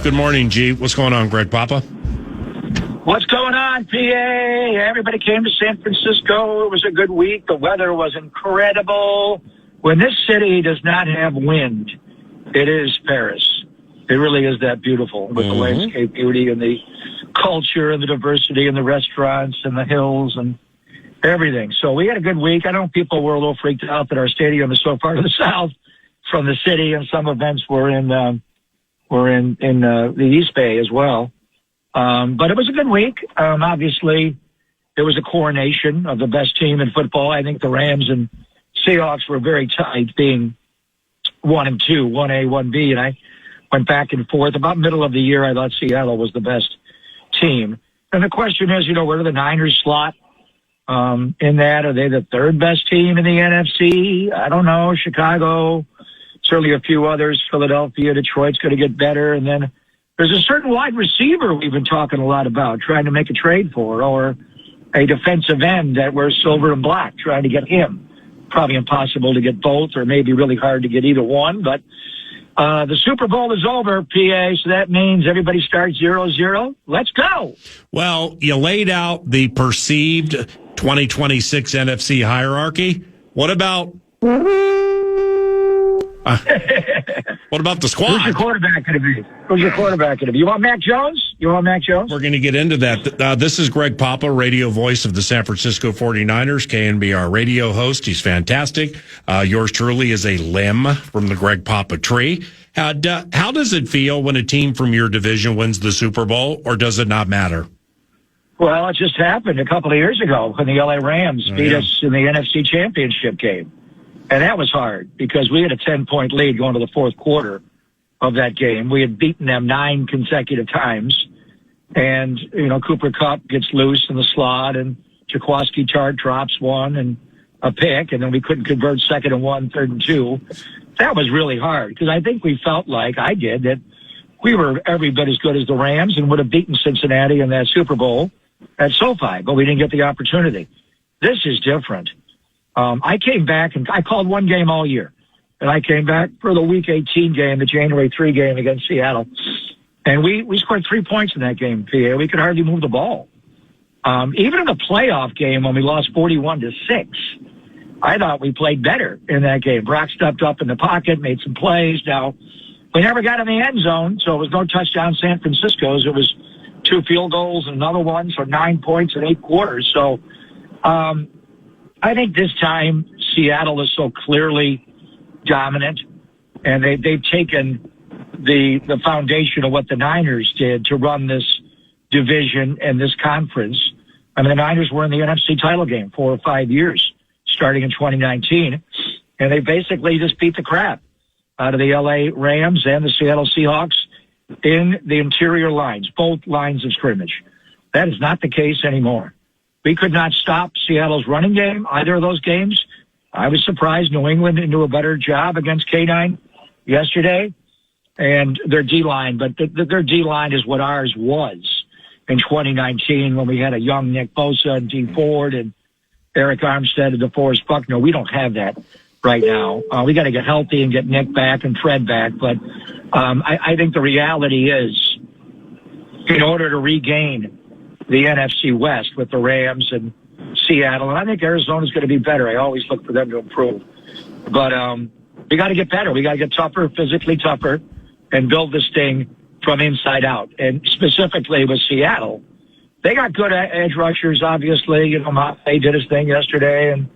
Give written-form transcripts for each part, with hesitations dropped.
Good morning, G. What's going on, Greg Papa? What's going on, PA? Everybody came to San Francisco. It was a good week. The weather was incredible. When this city does not have wind, it is Paris. It really is that beautiful with the landscape beauty and the culture and the diversity and the restaurants and the hills and everything. So we had a good week. I know people were a little freaked out that our stadium is so far to the south from the city, and some events were in the East Bay as well. But it was a good week. Obviously, it was a coronation of the best team in football. I think the Rams and Seahawks were very tight, being 1 and 2, 1A, 1B, and I went back and forth. About middle of the year, I thought Seattle was the best team. And the question is, where do the Niners slot in that? Are they the third best team in the NFC? I don't know. Chicago, certainly a few others. Philadelphia, Detroit's going to get better. And then there's a certain wide receiver we've been talking a lot about, trying to make a trade for, or a defensive end that wears silver and black, trying to get him. Probably impossible to get both, or maybe really hard to get either one. But the Super Bowl is over, PA, so that means everybody starts 0-0. Let's go. Well, you laid out the perceived 2026 NFC hierarchy. What about the squad? Who's your quarterback going to be? You want Mac Jones? We're going to get into that. This is Greg Papa, radio voice of the San Francisco 49ers, KNBR radio host. He's fantastic. Yours truly is a limb from the Greg Papa tree. How does it feel when a team from your division wins the Super Bowl, or does it not matter? Well, it just happened a couple of years ago when the LA Rams beat us in the NFC Championship game. And that was hard because we had a 10-point lead going to the fourth quarter of that game. We had beaten them 9 consecutive times. And, Cooper Kupp gets loose in the slot, and Jaquiski Tartt drops one and a pick, and then we couldn't convert 2nd and 1, 3rd and 2. That was really hard because I think we felt like, I did, that we were every bit as good as the Rams and would have beaten Cincinnati in that Super Bowl at SoFi, but we didn't get the opportunity. This is different. I came back, and I called one game all year. And I came back for the Week 18 game, the January 3 game against Seattle. And we scored 3 points in that game, PA. We could hardly move the ball. Even in the playoff game when we lost 41-6, I thought we played better in that game. Brock stepped up in the pocket, made some plays. Now, we never got in the end zone, so it was no touchdown San Francisco's. It was 2 field goals and another one, so 9 points in 8 quarters. So I think this time Seattle is so clearly dominant, and they've taken the foundation of what the Niners did to run this division and this conference. I mean, the Niners were in the NFC title game 4 or 5 years, starting in 2019, and they basically just beat the crap out of the LA Rams and the Seattle Seahawks in the interior lines, both lines of scrimmage. That is not the case anymore. We could not stop Seattle's running game, either of those games. I was surprised New England didn't do a better job against K9 yesterday, and their D-line, but their D-line is what ours was in 2019 when we had a young Nick Bosa and Dee Ford and Eric Armstead and DeForest Buckner. We don't have that right now. We got to get healthy and get Nick back and Fred back, but I think the reality is, in order to regain the NFC West with the Rams and Seattle, and I think Arizona's going to be better. I always look for them to improve. But we got to get better. We got to get tougher, physically tougher, and build this thing from inside out. And specifically with Seattle, they got good edge rushers, obviously. They did his thing yesterday, and,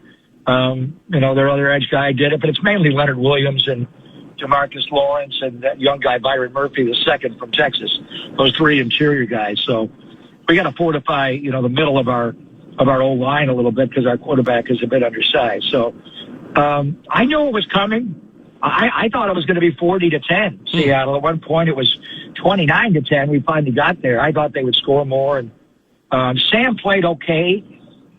their other edge guy did it. But it's mainly Leonard Williams and Demarcus Lawrence and that young guy, Byron Murphy, the second from Texas. Those 3 interior guys. So we got to fortify, the middle of our old line a little bit because our quarterback is a bit undersized. So I knew it was coming. I thought it was going to be 40-10 Seattle. At one point it was 29-10. We finally got there. I thought they would score more. And Sam played okay.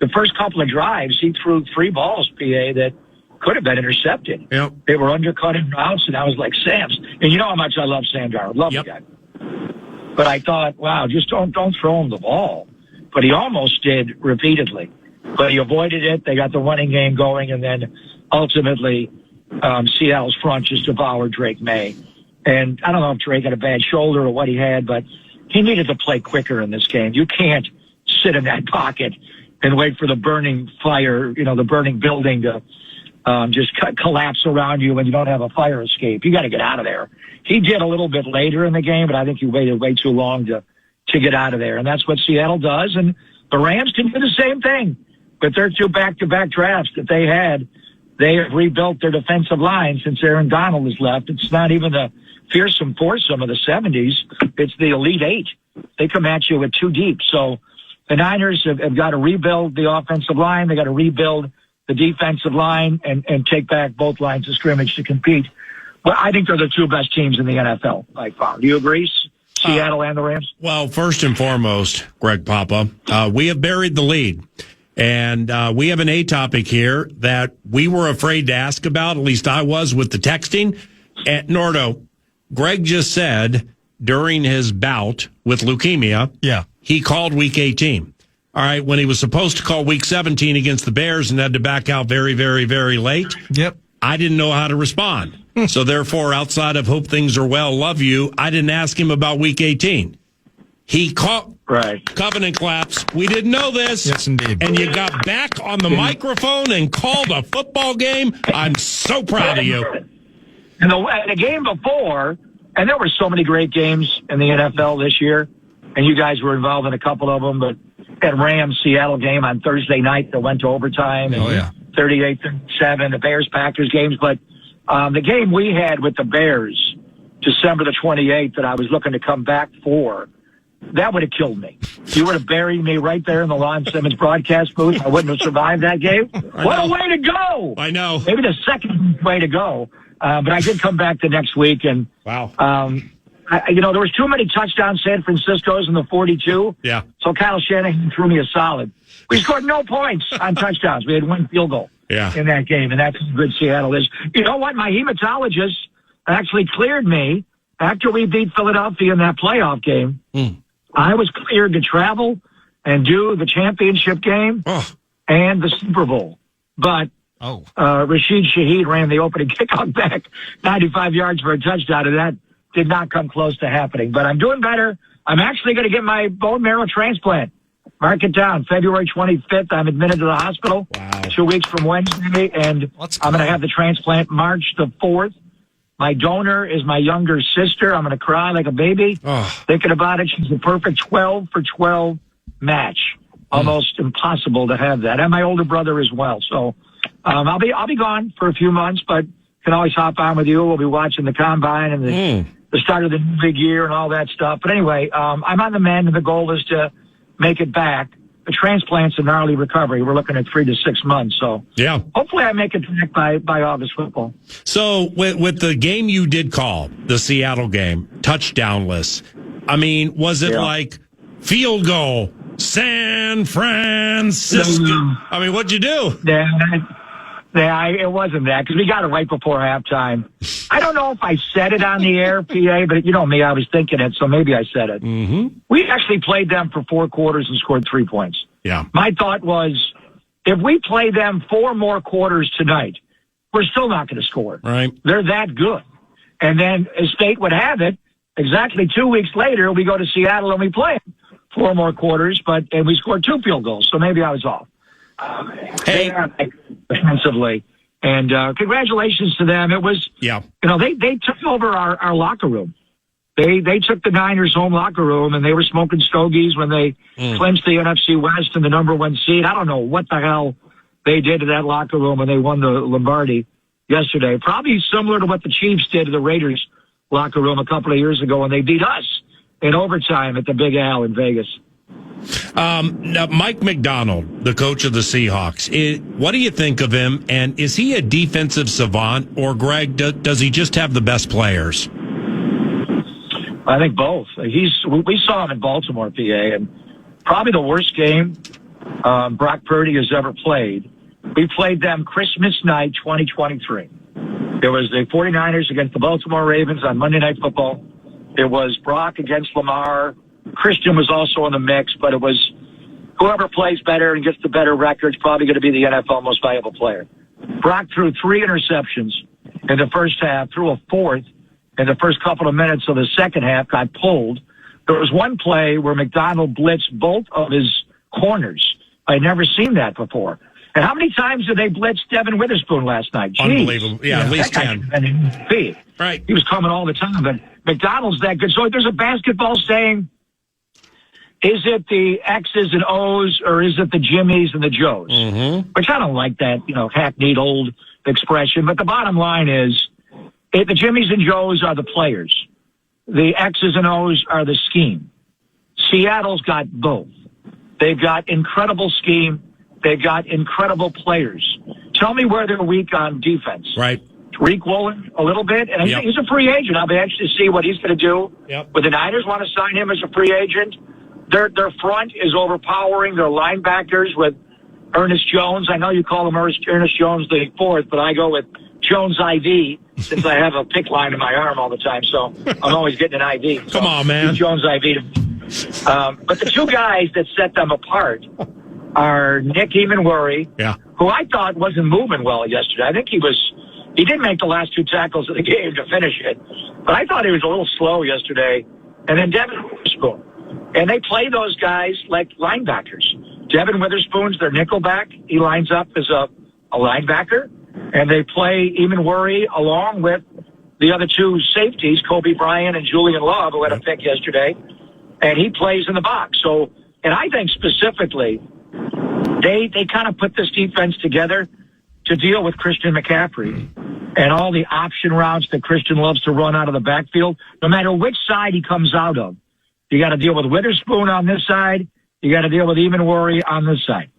The first couple of drives, he threw 3 balls, PA, that could have been intercepted. Yep. They were undercutting routes, and I was like, Sam's. And you know how much I love Sam Darnold. Love the guy. But I thought, wow, just don't throw him the ball. But he almost did repeatedly. But he avoided it. They got the running game going, and then ultimately Seattle's front just devoured Drake May. And I don't know if Drake had a bad shoulder or what he had, but he needed to play quicker in this game. You can't sit in that pocket and wait for the burning fire, the burning building to just collapse around you when you don't have a fire escape. You got to get out of there. He did a little bit later in the game, but I think he waited way too long to get out of there. And that's what Seattle does. And the Rams can do the same thing. But their 2 back-to-back drafts that they had, they have rebuilt their defensive line since Aaron Donald has left. It's not even the fearsome foursome of the 70s. It's the Elite 8. They come at you with 2 deep. So the Niners have got to rebuild the offensive line. They got to rebuild the defensive line and take back both lines of scrimmage to compete. Well, I think they're the 2 best teams in the NFL by far. Do you agree, Seattle and the Rams? Well, first and foremost, Greg Papa, we have buried the lead. And we have an A topic here that we were afraid to ask about, at least I was, with the texting. And Nordo, Greg just said during his bout with leukemia, he called Week 18. All right, when he was supposed to call Week 17 against the Bears and had to back out very, very, very late. Yep. I didn't know how to respond. So therefore, outside of hope things are well, love you, I didn't ask him about Week 18. He called Covenant Claps. We didn't know this. Yes, indeed. And you got back on the microphone and called a football game. I'm so proud of you. And the game before, and there were so many great games in the NFL this year, and you guys were involved in a couple of them, but that Rams-Seattle game on Thursday night that went to overtime, and 38-7, the Bears-Packers games. But the game we had with the Bears, December the 28th, that I was looking to come back for, that would have killed me. You would have buried me right there in the Lon Simmons broadcast booth. I wouldn't have survived that game. What a way to go! I know. Maybe the second way to go. But I did come back the next week, and wow. There was too many touchdowns, San Francisco's in the 42. Yeah. So Kyle Shanahan threw me a solid. We scored no points on touchdowns. We had 1 field goal in that game, and that's how good Seattle is. You know what? My hematologist actually cleared me after we beat Philadelphia in that playoff game. I was cleared to travel and do the championship game and the Super Bowl. But Rashid Shaheed ran the opening kickoff back 95 yards for a touchdown, and that did not come close to happening. But I'm doing better. I'm actually going to get my bone marrow transplant. Mark it down. February 25th, I'm admitted to the hospital 2 weeks from Wednesday, and I'm going to have the transplant March the 4th. My donor is my younger sister. I'm going to cry like a baby. Thinking about it, she's the perfect 12 for 12 match. Almost impossible to have that. And my older brother as well. So I'll be gone for a few months, but can always hop on with you. We'll be watching the combine and the start of the big year and all that stuff. But anyway, I'm on the mend, and the goal is to make it back. The transplant's a gnarly recovery. We're looking at 3 to 6 months. So hopefully I make it back by August football. So with the game you did call, the Seattle game, touchdownless, I mean, was it like field goal, San Francisco? I mean, what'd you do? It wasn't that, because we got it right before halftime. I don't know if I said it on the air, PA, but you know me, I was thinking it, so maybe I said it. We actually played them for 4 quarters and scored 3 points. My thought was, if we play them 4 more quarters tonight, we're still not going to score. Right. They're that good. And then, as fate would have it, exactly 2 weeks later, we go to Seattle and we play them 4 more quarters, and we scored 2 field goals, so maybe I was off. They are defensively, and congratulations to them. It was, they took over our locker room. They took the Niners home locker room, and they were smoking stogies when they clinched the NFC West and the number 1 seed. I don't know what the hell they did to that locker room when they won the Lombardi yesterday. Probably similar to what the Chiefs did to the Raiders locker room a couple of years ago when they beat us in overtime at the Big Al in Vegas. Now, Mike McDonald, the coach of the Seahawks, what do you think of him? And is he a defensive savant, or Greg, does he just have the best players? I think both. We saw him in Baltimore, PA, and probably the worst game Brock Purdy has ever played. We played them Christmas night, 2023. It was the 49ers against the Baltimore Ravens on Monday Night Football. It was Brock against Lamar. Christian was also in the mix, but it was whoever plays better and gets the better record is probably going to be the NFL most valuable player. Brock threw 3 interceptions in the first half, threw a 4th in the first couple of minutes of the second half, got pulled. There was one play where McDonald blitzed both of his corners. I'd never seen that before. And how many times did they blitz Devin Witherspoon last night? Jeez. Unbelievable. Yeah, at least 10. Right. He was coming all the time, but McDonald's that good. So there's a basketball saying, is it the X's and O's or is it the Jimmies and the Joes? Mm-hmm. Which I don't like that, hackneyed old expression. But the bottom line is, the Jimmies and Joes are the players. The X's and O's are the scheme. Seattle's got both. They've got incredible scheme. They've got incredible players. Tell me where they're weak on defense. Right. Tariq Woolen, a little bit. And he's a free agent. I'll be anxious to see what he's going to do. Yep. But the Niners want to sign him as a free agent. Their front is overpowering. Their linebackers with Ernest Jones. I know you call him Ernest Jones the fourth, but I go with Jones IV since I have a pick line in my arm all the time. So I'm always getting an IV. Come on, man. Jones IV. But the two guys that set them apart are Nick Emanwuri, who I thought wasn't moving well yesterday. I think he did make the last two tackles of the game to finish it, but I thought he was a little slow yesterday. And then Devin Witherspoon. And they play those guys like linebackers. Devin Witherspoon's their nickelback. He lines up as a linebacker. And they play Emanwuri along with the other two safeties, Kobe Bryant and Julian Love, who had a pick yesterday. And he plays in the box. So, and I think specifically, they kind of put this defense together to deal with Christian McCaffrey and all the option routes that Christian loves to run out of the backfield, no matter which side he comes out of. You got to deal with Witherspoon on this side. You got to deal with Emanwuri on this side.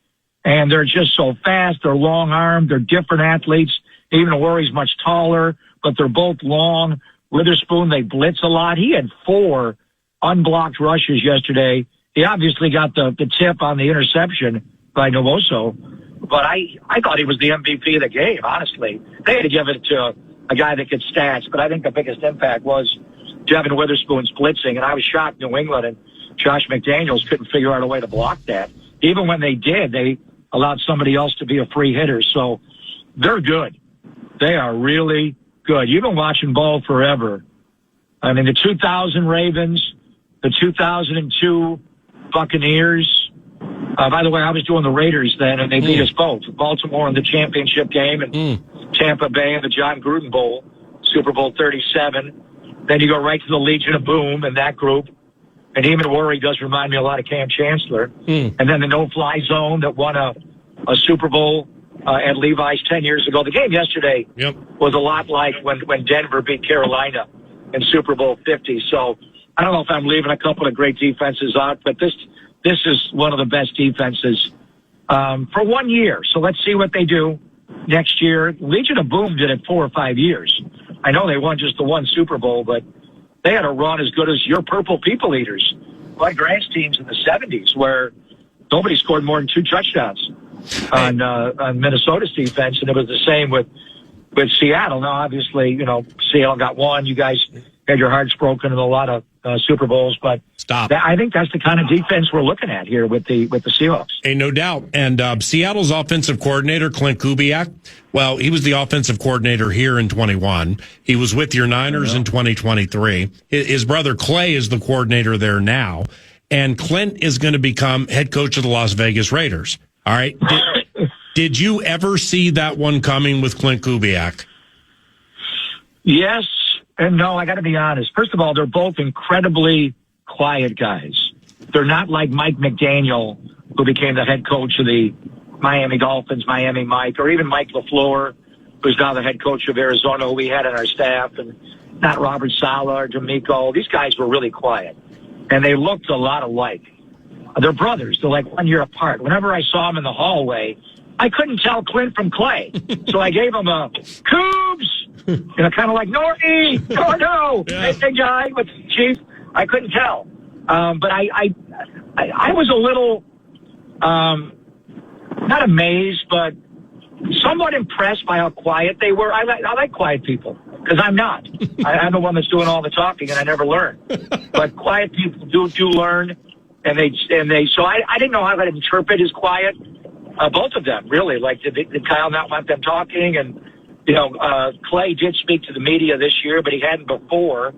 And they're just so fast. They're long-armed. They're different athletes. Emanwuri's much taller, but they're both long. Witherspoon, they blitz a lot. He had 4 unblocked rushes yesterday. He obviously got the tip on the interception by Novoso, but I thought he was the MVP of the game, honestly. They had to give it to a guy that gets stats, but I think the biggest impact was Devin Witherspoon's blitzing, and I was shocked New England and Josh McDaniels couldn't figure out a way to block that. Even when they did, they allowed somebody else to be a free hitter. So they're good. They are really good. You've been watching ball forever. I mean, the 2000 Ravens, the 2002 Buccaneers. By the way, I was doing the Raiders then, and they beat us both. Baltimore in the championship game and Tampa Bay in the John Gruden Bowl, Super Bowl 37. Then you go right to the Legion of Boom and that group. And Emanwuri does remind me a lot of Cam Chancellor. And then the no-fly zone that won a Super Bowl at Levi's 10 years ago. The game yesterday was a lot like when Denver beat Carolina in Super Bowl 50. So I don't know if I'm leaving a couple of great defenses out, but this is one of the best defenses for 1 year. So let's see what they do next year. Legion of Boom did it 4 or 5 years. I know they won just the one Super Bowl, but they had a run as good as your Purple People Eaters, Bud Grant's teams in the 70s, where nobody scored more than 2 touchdowns on Minnesota's defense, and it was the same with Seattle. Now, obviously, Seattle got one. You guys had your hearts broken in a lot of Super Bowls, but I think that's the kind of defense we're looking at here with the Seahawks. Ain't no doubt. And Seattle's offensive coordinator, Clint Kubiak, well, he was the offensive coordinator here in 21. He was with your Niners in 2023. His brother Clay is the coordinator there now. And Clint is going to become head coach of the Las Vegas Raiders. All right. Did you ever see that one coming with Clint Kubiak? Yes and no. I got to be honest. First of all, they're both incredibly quiet guys. They're not like Mike McDaniel, who became the head coach of the Miami Dolphins, Miami Mike, or even Mike LaFleur, who's now the head coach of Arizona, who we had on our staff, and not Robert Saleh or D'Amico. These guys were really quiet, and they looked a lot alike. They're brothers. They're like 1 year apart. Whenever I saw them in the hallway, I couldn't tell Clint from Clay. So I gave him a Coobs, kind of like Norty, no, big guy, but Chief. I couldn't tell. But I was a little, not amazed, but somewhat impressed by how quiet they were. I like quiet people because I'm not. I'm the one that's doing all the talking, and I never learn. But quiet people do learn, and they. So I didn't know how to interpret his quiet. Both of them, really. Like, did Kyle not want them talking? And Clay did speak to the media this year, but he hadn't before.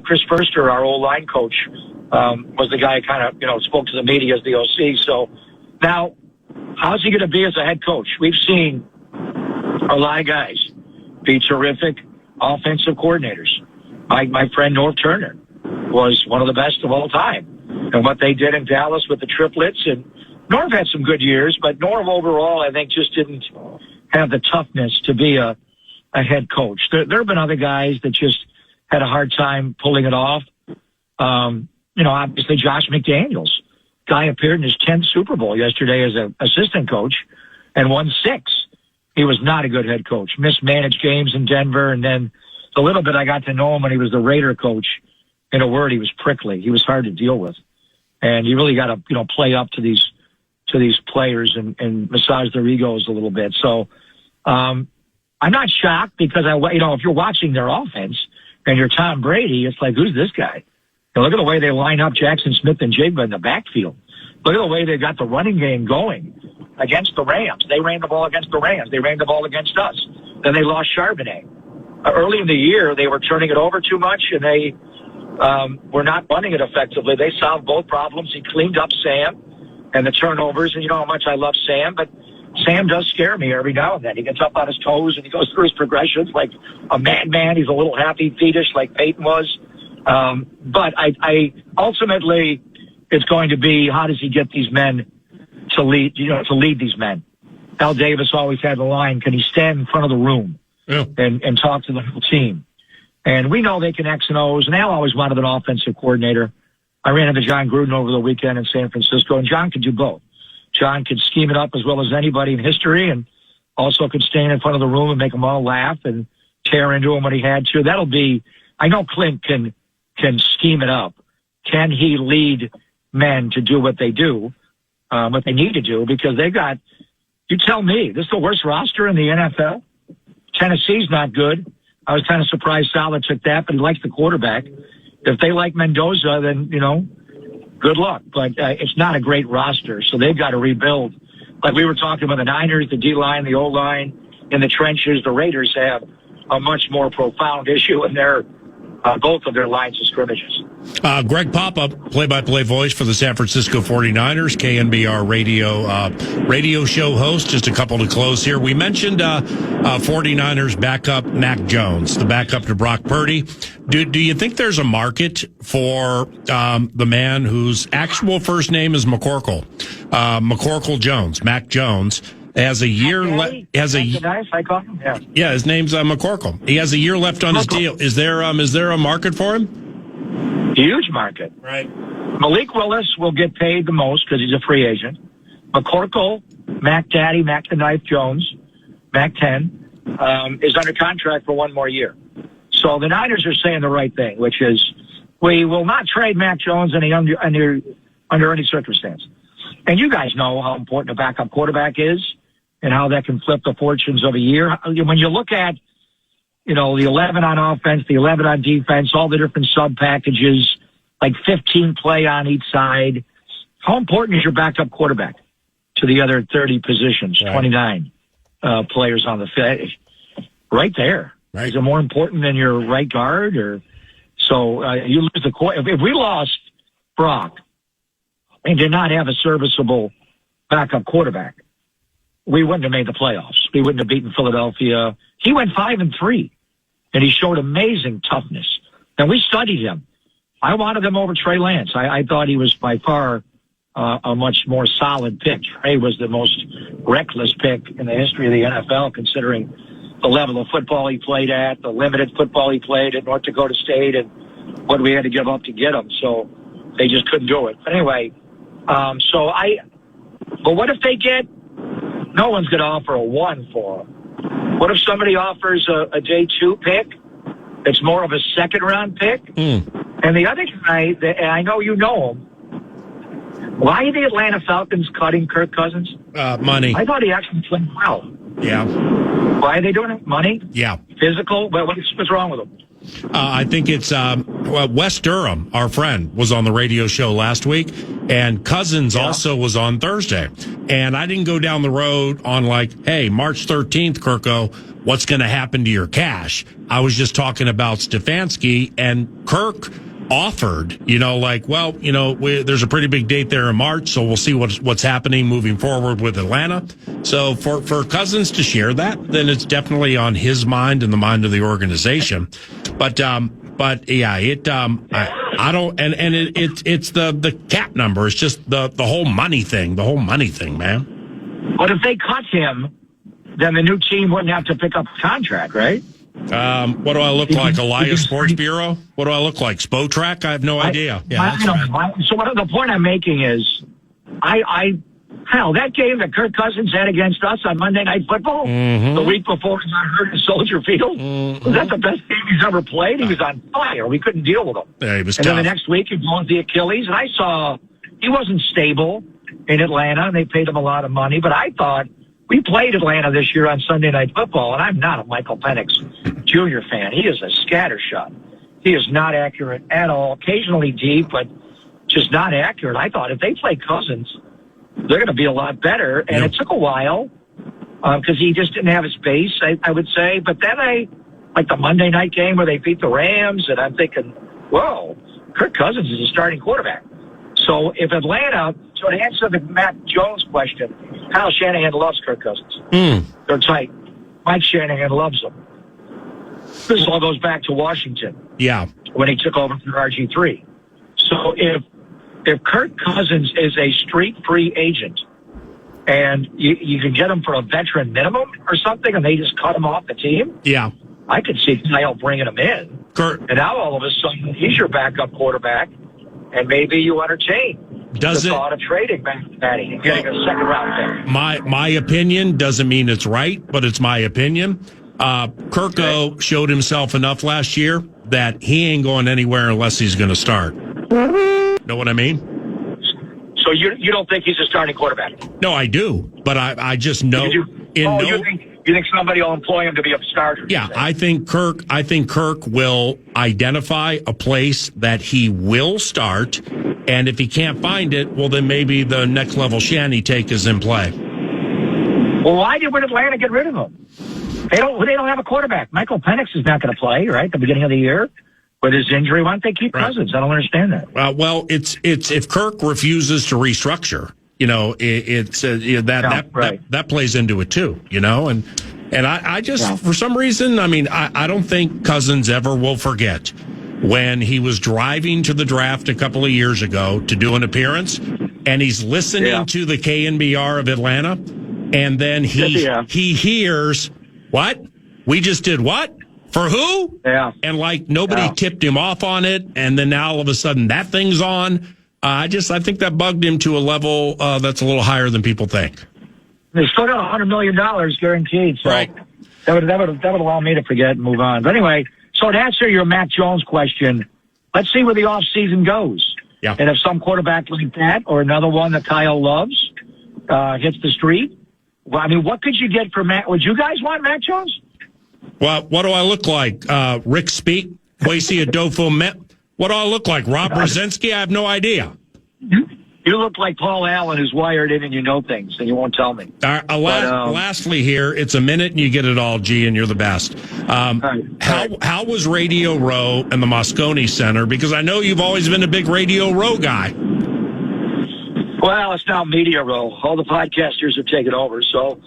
Chris Furster, our old line coach, was the guy who kind of, spoke to the media as the OC. So now, how's he going to be as a head coach? We've seen a lot of guys be terrific offensive coordinators. My friend Norv Turner was one of the best of all time. And what they did in Dallas with the triplets, and Norv had some good years, but Norv overall, I think, just didn't have the toughness to be a head coach. There have been other guys that just had a hard time pulling it off. Obviously Josh McDaniels. Guy appeared in his 10th Super Bowl yesterday as an assistant coach and won 6. He was not a good head coach. Mismanaged games in Denver, and then the little bit I got to know him when he was the Raider coach, in a word, he was prickly. He was hard to deal with. And you really got to, play up to these players and massage their egos a little bit. So I'm not shocked because if you're watching their offense and you're Tom Brady, it's like, who's this guy? Look at the way they line up Jackson Smith and Jigba in the backfield. Look at the way they got the running game going against the Rams. They ran the ball against the Rams. They ran the ball against us. Then they lost Charbonnet. Early in the year, they were turning it over too much, and they were not running it effectively. They solved both problems. He cleaned up Sam and the turnovers, and you know how much I love Sam, but Sam does scare me every now and then. He gets up on his toes, and he goes through his progressions like a madman. He's a little happy feetish like Peyton was. But I ultimately, it's going to be, how does he get these men to lead these men? Al Davis always had the line, can he stand in front of the room and talk to the whole team? And we know they can X and O's, and Al always wanted an offensive coordinator. I ran into John Gruden over the weekend in San Francisco, and John could do both. John could scheme it up as well as anybody in history, and also could stand in front of the room and make them all laugh and tear into them when he had to. That'll be, I know Clint can scheme it up. Can he lead men to do what they do, what they need to do? Because they got, you tell me, this is the worst roster in the NFL. Tennessee's not good. I was kind of surprised Saleh took that, but he likes the quarterback. If they like Mendoza, then, good luck. But it's not a great roster, so they've got to rebuild. Like we were talking about the Niners, the D-line, the O-line, in the trenches, the Raiders have a much more profound issue in their both of their lines of scrimmages. Greg Papa, play-by-play voice for the San Francisco 49ers, KNBR radio show host. Just a couple to close here. We mentioned 49ers backup Mac Jones, the backup to Brock Purdy. Do you think there's a market for the man whose actual first name is McCorkle Jones, Mac Jones? Has a year left. I call him. Yeah, his name's McCorkle. He has a year left on his deal. Is there a market for him? Huge market. Right. Malik Willis will get paid the most because he's a free agent. McCorkle, Mac Daddy, Mac the Knife Jones, Mac 10, is under contract for one more year. So the Niners are saying the right thing, which is we will not trade Mac Jones under any circumstance. And you guys know how important a backup quarterback is and how that can flip the fortunes of a year. When you look at, the 11 on offense, the 11 on defense, all the different sub packages, like 15 play on each side, how important is your backup quarterback to the other 30 positions, 29 players on the field? Right there. Right. Is it more important than your right guard? So you lose the core. If we lost Brock and did not have a serviceable backup quarterback, we wouldn't have made the playoffs. We wouldn't have beaten Philadelphia. He went 5-3, and he showed amazing toughness. And we studied him. I wanted him over Trey Lance. I thought he was by far a much more solid pick. Trey was the most reckless pick in the history of the NFL, considering the level of football he played at, the limited football he played at North Dakota State, and what we had to give up to get him. So they just couldn't do it. But anyway, but what if they get, no one's going to offer a 1 for him. What if somebody offers a day 2 pick? It's more of a second round pick. And the other guy, and I know you know him, why are the Atlanta Falcons cutting Kirk Cousins? Money. I thought he actually played well. Yeah. Why are they doing it? Money? Yeah. Physical? What's wrong with him? I think it's Wes Durham, our friend, was on the radio show last week, and Cousins also was on Thursday. And I didn't go down the road on like, hey, March 13th, Kirko, what's going to happen to your cash? I was just talking about Stefanski, and Kirk offered, there's a pretty big date there in March, so we'll see what's happening moving forward with Atlanta. So for Cousins to share that, then it's definitely on his mind and the mind of the organization. But yeah, I don't, and it's the cap number. It's just the whole money thing, man. But if they cut him, then the new team wouldn't have to pick up a contract, right? What do I look like? Elias Sports Bureau? What do I look like? Spotrac? I have no idea. Yeah, so the point I'm making is, that game that Kirk Cousins had against us on Monday Night Football, the week before he got hurt at Soldier Field, was that the best game he's ever played? He was on fire. We couldn't deal with him. Yeah, he was and tough. Then the next week he blows the Achilles, and I saw he wasn't stable in Atlanta, and they paid him a lot of money, but I thought, we played Atlanta this year on Sunday Night Football, and I'm not a Michael Penix Jr. fan. He is a scattershot. He is not accurate at all. Occasionally deep, but just not accurate. I thought if they play Cousins, they're going to be a lot better. And It took a while because he just didn't have his base, I would say. But then like the Monday night game where they beat the Rams, and I'm thinking, whoa, Kirk Cousins is a starting quarterback. So if Atlanta, to answer the Matt Jones question, Kyle Shanahan loves Kirk Cousins. They're tight. Mike Shanahan loves them. This all goes back to Washington. Yeah. When he took over for RG3. So if Kirk Cousins is a street free agent and you can get him for a veteran minimum or something and they just cut him off the team, I could see Kyle bringing him in. Kurt. And now all of a sudden he's your backup quarterback, and maybe you entertain the thought of trading Matty and getting a second round pick. My opinion doesn't mean it's right, but it's my opinion. Kirko showed himself enough last year that he ain't going anywhere unless he's going to start. Know what I mean? So you don't think he's a starting quarterback? No, I do, but I just know. You think somebody will employ him to be a starter? Yeah, I think Kirk will identify a place that he will start, and if he can't find it, well, then maybe the next level Shanny take is in play. Well, why did Atlanta get rid of him? They don't have a quarterback. Michael Penix is not going to play, right, at the beginning of the year with his injury. Why don't they keep Cousins? I don't understand that. Well, it's if Kirk refuses to restructure, that plays into it too, and I just for some reason, I don't think Cousins ever will forget when he was driving to the draft a couple of years ago to do an appearance, and he's listening to the KNBR of Atlanta, and then he hears, what? We just did what? For who? Yeah. And nobody tipped him off on it, and then now all of a sudden that thing's on. I think that bugged him to a level that's a little higher than people think. They still got $100 million guaranteed, so right. that would allow me to forget and move on. But anyway, so to answer your Matt Jones question, let's see where the offseason goes. Yeah. And if some quarterback like that or another one that Kyle loves hits the street, what could you get for Matt? Would you guys want Matt Jones? Well, what do I look like? Rick Speak? Kwesi Adofo-Mensah? What do I look like? Rob Brzezinski? I have no idea. You look like Paul Allen, who's wired in and you know things, and you won't tell me. Lastly here, it's a minute and you get it all, G, and you're the best. How was Radio Row and the Moscone Center? Because I know you've always been a big Radio Row guy. Well, it's now Media Row. All the podcasters have taken over. So,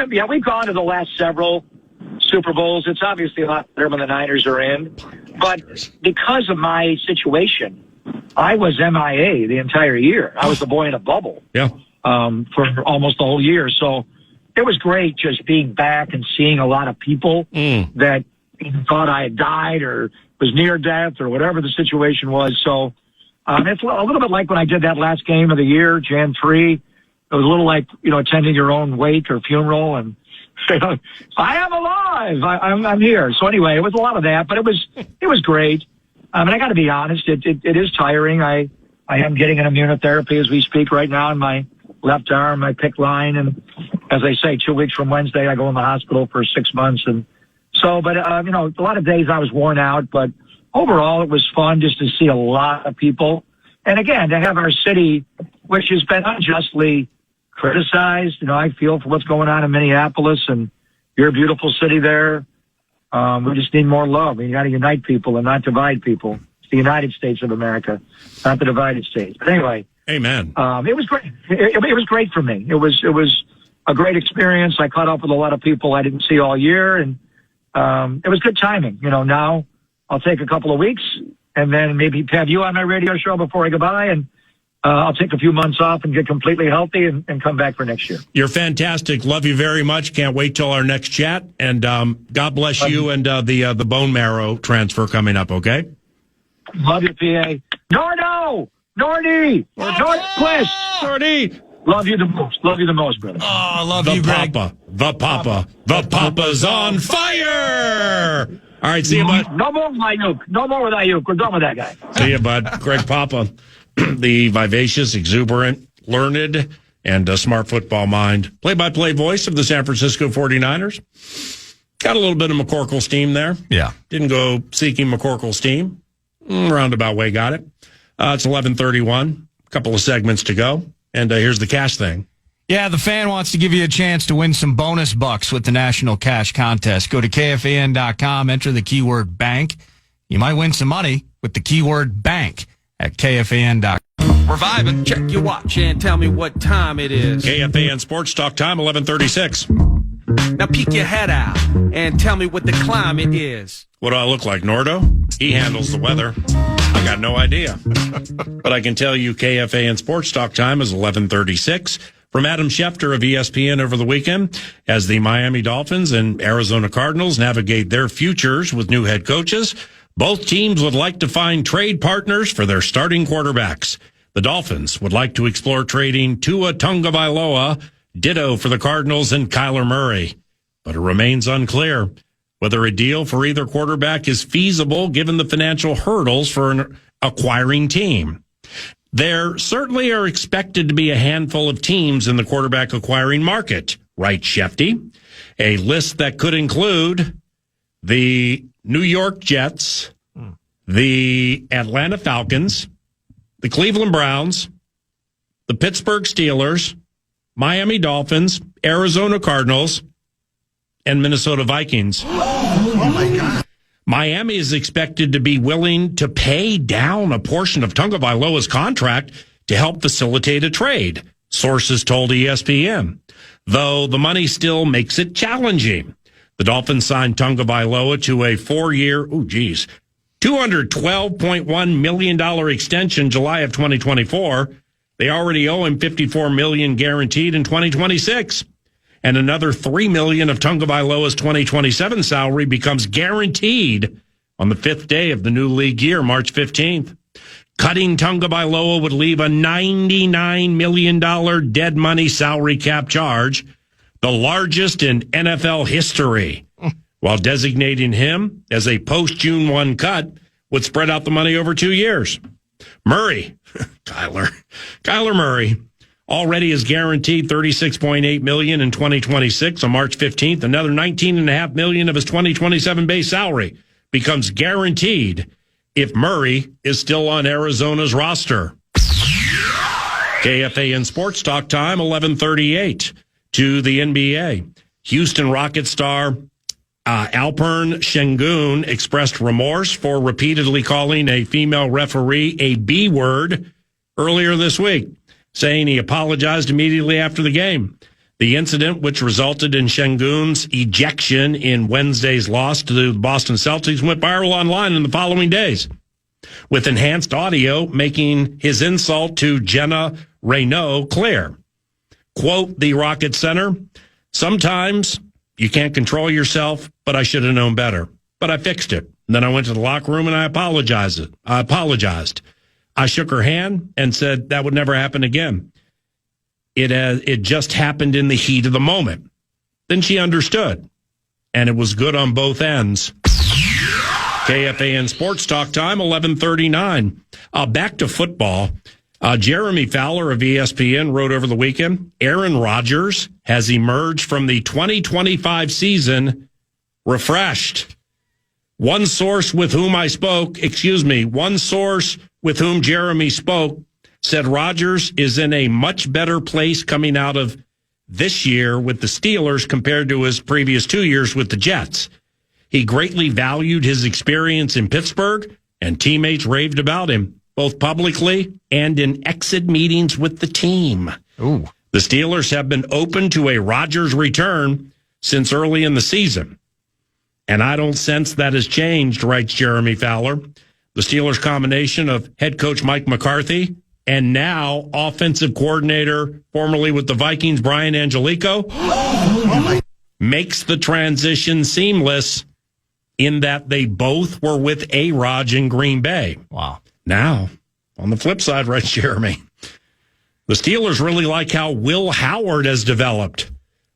we've gone to the last several Super Bowls. It's obviously a lot better when the Niners are in. But because of my situation, I was MIA the entire year. I was the boy in a bubble for almost the whole year. So it was great just being back and seeing a lot of people that thought I had died or was near death or whatever the situation was. So it's a little bit like when I did that last game of the year, Jan 3. It was a little like, attending your own wake or funeral and I am alive. I'm here. So anyway, it was a lot of that, but it was great. I got to be honest, it is tiring. I am getting an immunotherapy as we speak right now in my left arm, my PICC line. And as I say, 2 weeks from Wednesday, I go in the hospital for 6 months. And So, but, a lot of days I was worn out, but overall it was fun just to see a lot of people. And again, to have our city, which has been unjustly criticized, I feel for what's going on in Minneapolis, and you're a beautiful city there. We just need more love. We got to unite people and not divide people. It's the United States of America, not the divided states. But anyway. Amen. It was great. It was great for me. It was a great experience. I caught up with a lot of people I didn't see all year, and it was good timing. Now I'll take a couple of weeks and then maybe have you on my radio show before I go by, and I'll take a few months off and get completely healthy and come back for next year. You're fantastic. Love you very much. Can't wait till our next chat. And God bless you and the bone marrow transfer coming up, okay? Love you, PA. Nordy! Norquist! Nordy! Love you the most, brother. Oh, love you, Greg. The Papa's on fire! All right, see you, bud. No more with Ayuk. We're done with that guy. See you, bud. Greg Papa, the vivacious, exuberant, learned, and smart football mind. Play-by-play voice of the San Francisco 49ers. Got a little bit of McCorkle's team there. Yeah. Didn't go seeking McCorkle's team. Roundabout way got it. It's 11:31. A couple of segments to go. And here's the cash thing. Yeah, the fan wants to give you a chance to win some bonus bucks with the National Cash Contest. Go to KFAN.com, enter the keyword bank. You might win some money with the keyword bank at KFAN.com. We're vibing. Check your watch and tell me what time it is. KFAN Sports Talk Time, 11:36. Now peek your head out and tell me what the climate is. What do I look like, Nordo? He handles the weather. I got no idea. But I can tell you KFAN Sports Talk Time is 11:36. From Adam Schefter of ESPN over the weekend, as the Miami Dolphins and Arizona Cardinals navigate their futures with new head coaches, both teams would like to find trade partners for their starting quarterbacks. The Dolphins would like to explore trading Tua Tagovailoa, ditto for the Cardinals and Kyler Murray. But it remains unclear whether a deal for either quarterback is feasible given the financial hurdles for an acquiring team. There certainly are expected to be a handful of teams in the quarterback acquiring market, writes Shefty. A list that could include the New York Jets, the Atlanta Falcons, the Cleveland Browns, the Pittsburgh Steelers, Miami Dolphins, Arizona Cardinals, and Minnesota Vikings. Oh, my God. Miami is expected to be willing to pay down a portion of Tagovailoa's contract to help facilitate a trade, sources told ESPN, though the money still makes it challenging. The Dolphins signed Tagovailoa to a 4-year, $212.1 million extension July of 2024. They already owe him $54 million guaranteed in 2026. And another $3 million of Tagovailoa's 2027 salary becomes guaranteed on the 5th day of the new league year, March 15th. Cutting Tagovailoa would leave a $99 million dead money salary cap charge, the largest in NFL history, while designating him as a post-June 1 cut would spread out the money over 2 years. Murray, Kyler Murray, already is guaranteed $36.8 million in 2026 on March 15th. Another $19.5 million of his 2027 base salary becomes guaranteed if Murray is still on Arizona's roster. KFAN Sports Talk Time, 11:38 to the NBA. Houston Rockets star Alperen Şengün expressed remorse for repeatedly calling a female referee a B word earlier this week, saying he apologized immediately after the game. The incident, which resulted in Şengün's ejection in Wednesday's loss to the Boston Celtics, went viral online in the following days, with enhanced audio making his insult to Jenna Raynaud clear. Quote, the Rocket Center, sometimes you can't control yourself, but I should have known better. But I fixed it. And then I went to the locker room and I apologized. I shook her hand and said that would never happen again. It just happened in the heat of the moment. Then she understood, and it was good on both ends. KFAN Sports Talk Time, 11:39. Back to football. Jeremy Fowler of ESPN wrote over the weekend, Aaron Rodgers has emerged from the 2025 season refreshed. One source with whom Jeremy spoke said Rodgers is in a much better place coming out of this year with the Steelers compared to his previous 2 years with the Jets. He greatly valued his experience in Pittsburgh, and teammates raved about him, both publicly and in exit meetings with the team. Ooh. The Steelers have been open to a Rodgers return since early in the season. And I don't sense that has changed, writes Jeremy Fowler. The Steelers' combination of head coach Mike McCarthy and now offensive coordinator, formerly with the Vikings, Brian Angelico, makes the transition seamless in that they both were with A-Rod in Green Bay. Wow. Now, on the flip side, writes Jeremy, the Steelers really like how Will Howard has developed.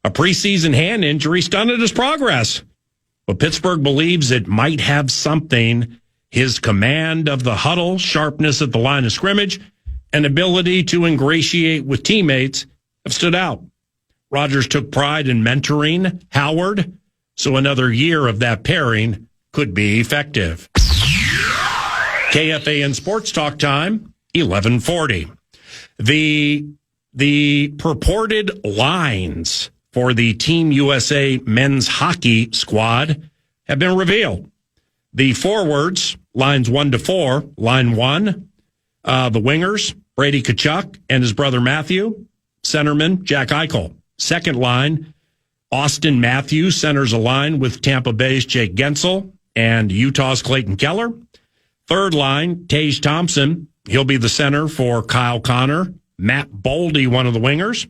A preseason hand injury stunted his progress. But Pittsburgh believes it might have something. His command of the huddle, sharpness at the line of scrimmage, and ability to ingratiate with teammates have stood out. Rodgers took pride in mentoring Howard, so another year of that pairing could be effective. KFAN Sports Talk time, 11:40. The purported lines for the Team USA men's hockey squad have been revealed. The forwards, lines 1 to 4, line 1, the wingers, Brady Tkachuk and his brother Matthew, centerman Jack Eichel. Second line, Austin Matthews centers a line with Tampa Bay's Jake Gensel and Utah's Clayton Keller. Third line, Tage Thompson. He'll be the center for Kyle Connor, Matt Boldy, one of the wingers.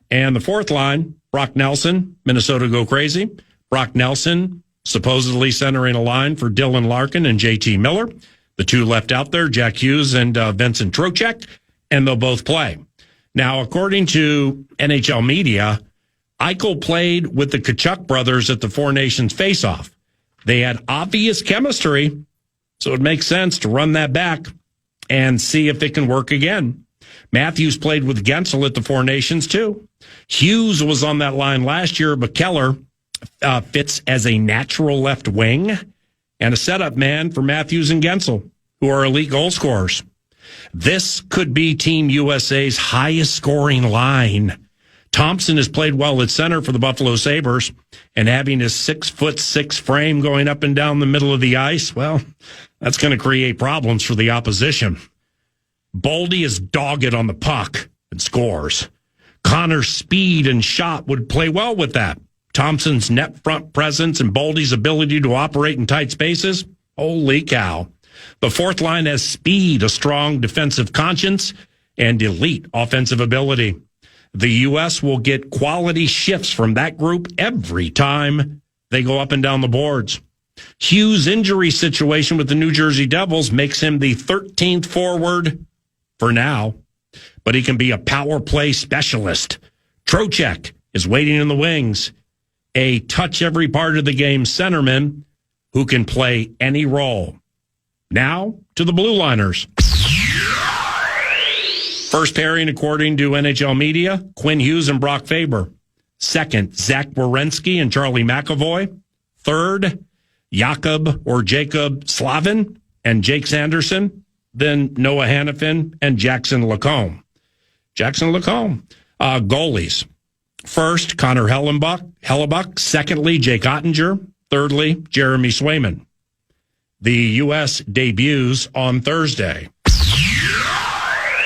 And the fourth line, Brock Nelson, Minnesota go crazy. Brock Nelson supposedly centering a line for Dylan Larkin and JT Miller. The two left out there, Jack Hughes and Vincent Trocheck, and they'll both play. Now, according to NHL media, Eichel played with the Tkachuk brothers at the Four Nations face-off. They had obvious chemistry, so it makes sense to run that back and see if it can work again. Matthews played with Gensel at the Four Nations, too. Hughes was on that line last year, but Keller fits as a natural left wing and a setup man for Matthews and Gensel, who are elite goal scorers. This could be Team USA's highest scoring line. Thompson has played well at center for the Buffalo Sabres, and having his 6'6" frame going up and down the middle of the ice, well, that's going to create problems for the opposition. Boldy is dogged on the puck and scores. Connor's speed and shot would play well with that. Thompson's net front presence and Boldy's ability to operate in tight spaces, holy cow. The fourth line has speed, a strong defensive conscience, and elite offensive ability. The U.S. will get quality shifts from that group every time they go up and down the boards. Hughes' injury situation with the New Jersey Devils makes him the 13th forward for now, but he can be a power play specialist. Trocheck is waiting in the wings, a touch every part of the game centerman who can play any role. Now to the Blue Liners. First pairing, according to NHL media, Quinn Hughes and Brock Faber. Second, Zach Werenski and Charlie McAvoy. Third, Jacob Slavin and Jake Sanderson. Then Noah Hannafin and Jackson Lacombe. Goalies. First, Connor Hellebuck. Secondly, Jake Ottinger. Thirdly, Jeremy Swayman. The U.S. debuts on Thursday.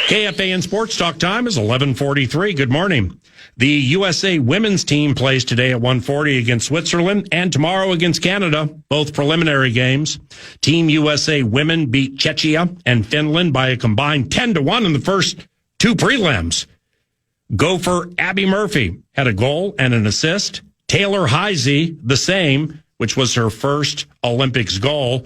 KFAN Sports Talk time is 11:43. Good morning. The USA women's team plays today at 1:40 against Switzerland and tomorrow against Canada, both preliminary games. Team USA women beat Czechia and Finland by a combined 10-1 in the first two prelims. Gopher Abby Murphy had a goal and an assist. Taylor Heisey, the same, which was her first Olympics goal.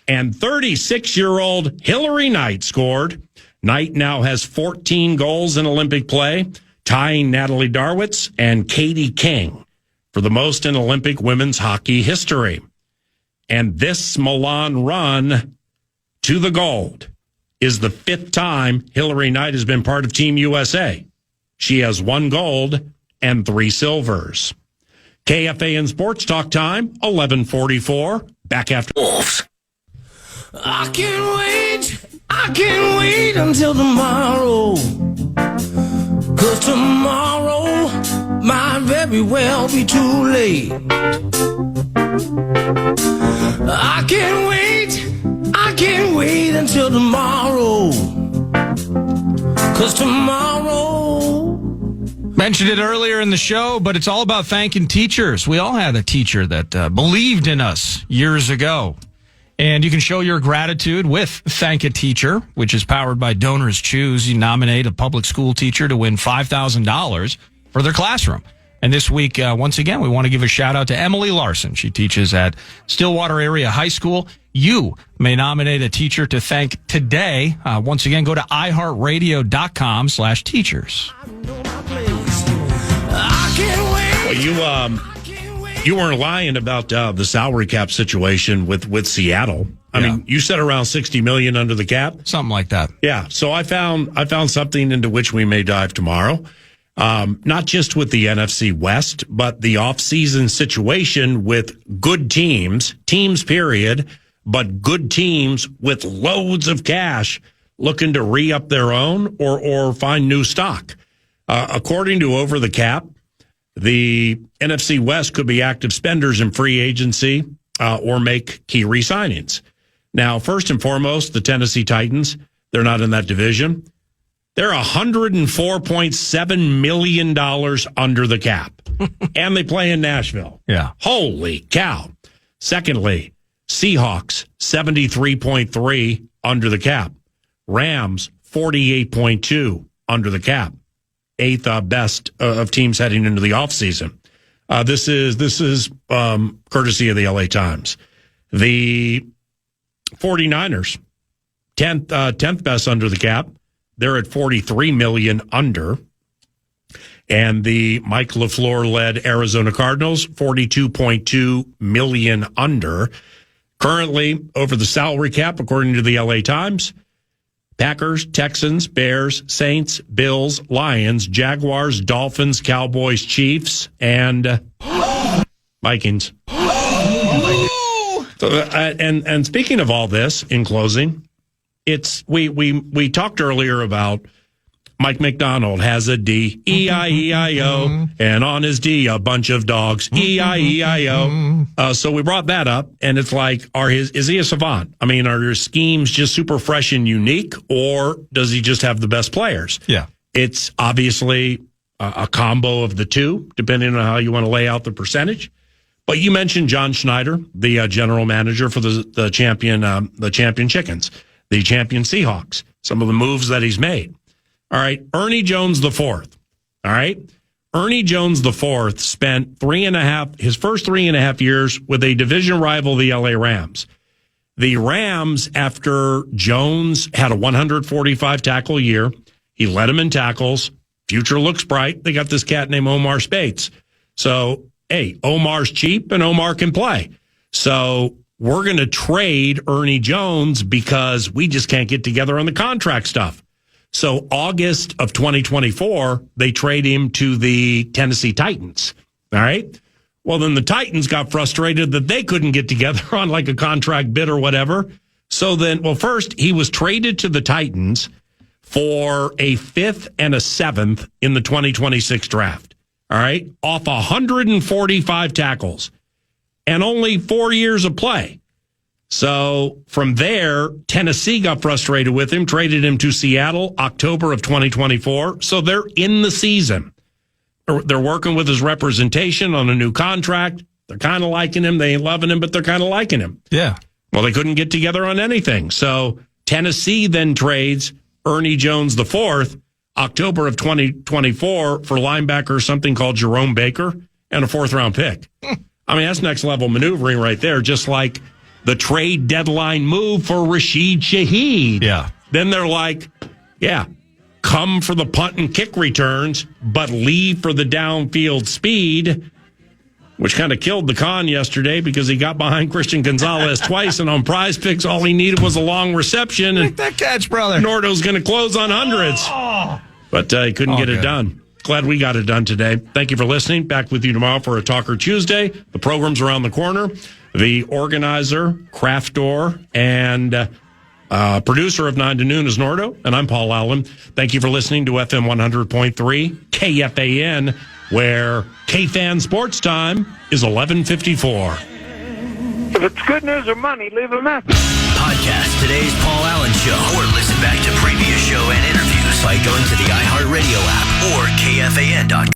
And 36-year-old Hillary Knight scored. Knight now has 14 goals in Olympic play, tying Natalie Darwitz and Katie King for the most in Olympic women's hockey history. And this Milan run to the gold is the fifth time Hillary Knight has been part of Team USA. She has 1 gold and 3 silvers. KFAN Sports Talk Time, 11:44. Back after Wolves. I can't wait until tomorrow. 'Cause tomorrow might very well be too late. I can't wait until tomorrow. 'Cause tomorrow. Mentioned it earlier in the show, but it's all about thanking teachers. We all had a teacher that believed in us years ago. And you can show your gratitude with Thank a Teacher, which is powered by Donors Choose. You nominate a public school teacher to win $5,000 for their classroom. And this week, once again, we want to give a shout out to Emily Larson. She teaches at Stillwater Area High School. You may nominate a teacher to thank today. Once again, go to iHeartRadio.com/teachers. Well, you weren't lying about the salary cap situation with Seattle. I mean, you said around $60 million under the cap, something like that. Yeah. So I found something into which we may dive tomorrow. Not just with the NFC West, but the off-season situation with good teams period, but good teams with loads of cash looking to re-up their own or find new stock. According to Over the Cap, the NFC West could be active spenders in free agency or make key re-signings. Now, first and foremost, the Tennessee Titans, they're not in that division. They're $104.7 million under the cap. And they play in Nashville. Yeah. Holy cow. Secondly, Seahawks, 73.3 under the cap. Rams, 48.2 under the cap. Eighth best of teams heading into the offseason. This is courtesy of the LA Times. The 49ers, 10th best under the cap. They're at 43 million under. And the Mike LaFleur-led Arizona Cardinals, 42.2 million under. Currently, over the salary cap, according to the LA Times, Packers, Texans, Bears, Saints, Bills, Lions, Jaguars, Dolphins, Cowboys, Chiefs, and Vikings. So, and speaking of all this, in closing, it's we talked earlier about Mike McDonald has a D, E-I-E-I-O, and on his D, a bunch of dogs, E-I-E-I-O. So we brought that up, and it's like, is he a savant? I mean, are his schemes just super fresh and unique, or does he just have the best players? Yeah. It's obviously a combo of the two, depending on how you want to lay out the percentage. But you mentioned John Schneider, the general manager for the champion Chickens, the champion Seahawks, some of the moves that he's made. All right, Ernie Jones IV. All right, Ernie Jones IV spent his first 3.5 years with a division rival, the LA Rams. The Rams, after Jones had a 145 tackle year, he led them in tackles. Future looks bright. They got this cat named Omar Speights. So, hey, Omar's cheap and Omar can play. So we're going to trade Ernie Jones because we just can't get together on the contract stuff. So August of 2024, they trade him to the Tennessee Titans. All right. Well, then the Titans got frustrated that they couldn't get together on like a contract bid or whatever. So then, first he was traded to the Titans for a 5th and a 7th in the 2026 draft. All right. Off 145 tackles and only 4 years of play. So from there, Tennessee got frustrated with him, traded him to Seattle, October of 2024. So they're in the season. They're working with his representation on a new contract. They're kind of liking him. They ain't loving him, but they're kind of liking him. Yeah. Well, they couldn't get together on anything. So Tennessee then trades Ernie Jones IV, October of 2024, for linebacker, something called Jerome Baker, and a 4th-round pick. I mean, that's next level maneuvering right there, just like the trade deadline move for Rashid Shaheed. Yeah. Then they're like, yeah, come for the punt and kick returns, but leave for the downfield speed, which kind of killed the con yesterday because he got behind Christian Gonzalez twice, and on Prize Picks, all he needed was a long reception. And make that catch, brother. Nordo's going to close on hundreds. But he couldn't get it done. Glad we got it done today. Thank you for listening. Back with you tomorrow for a Talker Tuesday. The program's around the corner. The organizer, craftor, and producer of 9 to Noon is Nordo, and I'm Paul Allen. Thank you for listening to FM 100.3 KFAN, where KFAN Sports Time is 11:54. If it's good news or money, leave a message. Podcast today's Paul Allen Show, or listen back to previous show and interviews by going to the iHeartRadio app or KFAN.com.